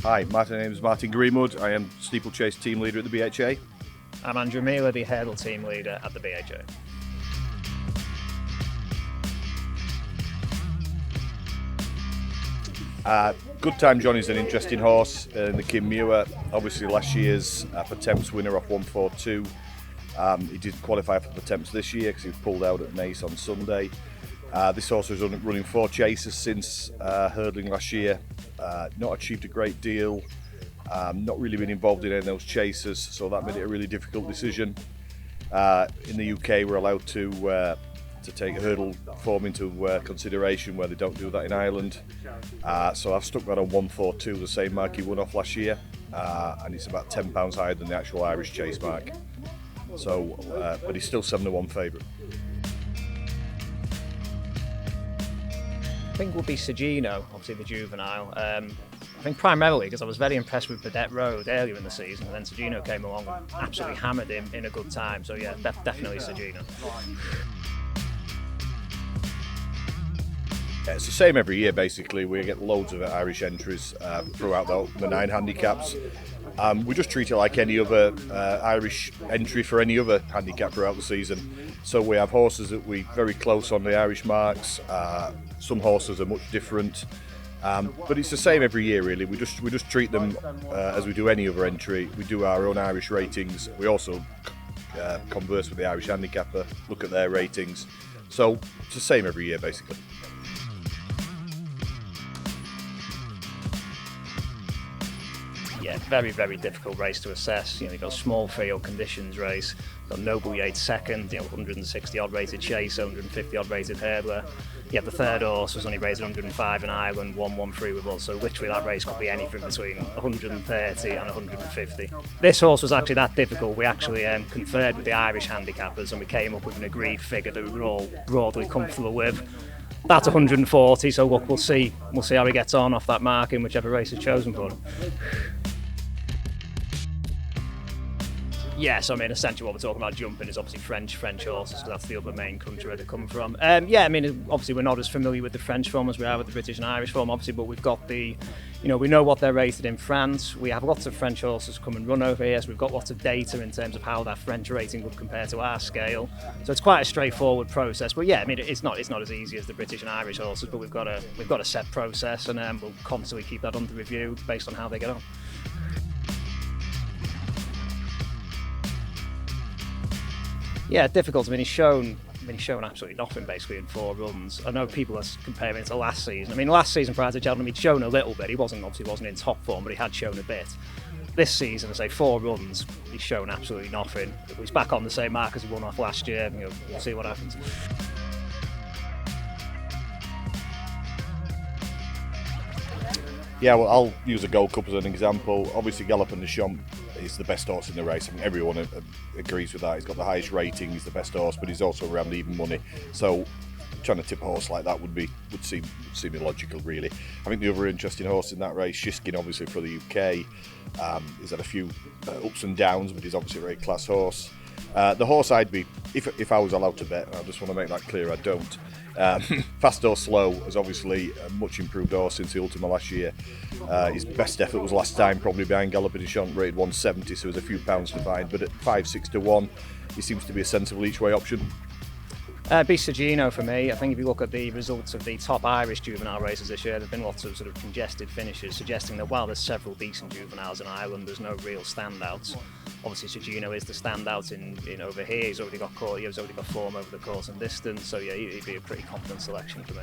Hi, my name is Martin Greenwod. I am steeplechase team leader at the BHA. I'm Andrew Mealor, the hurdle team leader at the BHA. Good Time Johnny's an interesting horse in the King Mealor. Obviously last year's Pertemps winner off 142. He did qualify for Pertemps this year because he was pulled out at Naas on Sunday. This horse was running 4 chases since hurdling last year. Not achieved a great deal. Not really been involved in any of those chases, so that made it a really difficult decision. In the UK, we're allowed to take hurdle form into consideration, where they don't do that in Ireland. So I've stuck that on 142, the same mark he won off last year, and it's about £10 higher than the actual Irish chase mark. So, but he's still 7-1 favourite. I think would be Sagino, obviously the juvenile. I think primarily because I was very impressed with Burdett Road earlier in the season, and then Sagino came along and absolutely hammered him in a good time. So yeah, definitely Sagino. Yeah, it's the same every year basically. We get loads of Irish entries throughout the 9 handicaps. We just treat it like any other Irish entry for any other handicap throughout the season. So we have horses that we very close on the Irish marks. Some horses are much different, but it's the same every year really. We just treat them as we do any other entry. We do our own Irish ratings. We also converse with the Irish handicapper, look at their ratings. So it's the same every year basically. Yeah, very, very difficult race to assess. You've got a small field conditions race, you've got Noble Yates second, 160 odd rated chase, 150 odd rated hurdler. Yeah, the third horse was only rated 105 in Ireland, 113 with us, so literally that race could be anything between 130 and 150. This horse was actually that difficult. We actually conferred with the Irish handicappers and we came up with an agreed figure that we were all broadly comfortable with. That's 140, so look, we'll see how he gets on off that mark in whichever race is chosen for him. Yes, I mean, essentially what we're talking about jumping is obviously French horses, because that's the other main country where they come from. Yeah, I mean, obviously we're not as familiar with the French form as we are with the British and Irish form, obviously, but we've got we know what they're rated in France. We have lots of French horses come and run over here, so we've got lots of data in terms of how that French rating would compare to our scale. So it's quite a straightforward process. But yeah, I mean, it's not as easy as the British and Irish horses, but we've got a set process, and we'll constantly keep that under review based on how they get on. Yeah, difficult. I mean, he's shown absolutely nothing basically in 4 runs. I know people are comparing it to last season. I mean, last season prior to Cheltenham, he'd shown a little bit. He wasn't in top form, but he had shown a bit. This season, I say 4 runs, he's shown absolutely nothing. He's back on the same mark as he won off last year. We'll see what happens. Yeah, well, I'll use a Gold Cup as an example. Obviously, Galloping the Champ is the best horse in the race. I mean, everyone agrees with that. He's got the highest rating, he's the best horse, but he's also around even money. So, trying to tip a horse like that would seem illogical, really. I think the other interesting horse in that race, Shiskin, obviously for the UK, he's had a few ups and downs, but he's obviously a very class horse. The horse I'd be, if I was allowed to bet, and I just want to make that clear, I don't. Fast or Slow is obviously a much improved horse since the Ultima last year. His best effort was last time, probably behind Galloping the Champ, rated 170, so there's a few pounds to find. But at 5-6 to 1, he seems to be a sensible each-way option. Be Sagino for me. I think if you look at the results of the top Irish juvenile races this year, there have been lots of sort of congested finishes, suggesting that while there's several decent juveniles in Ireland, there's no real standouts. Obviously, Sagino is the standout in over here. He's already got form over the course and distance, so yeah, he'd be a pretty confident selection for me.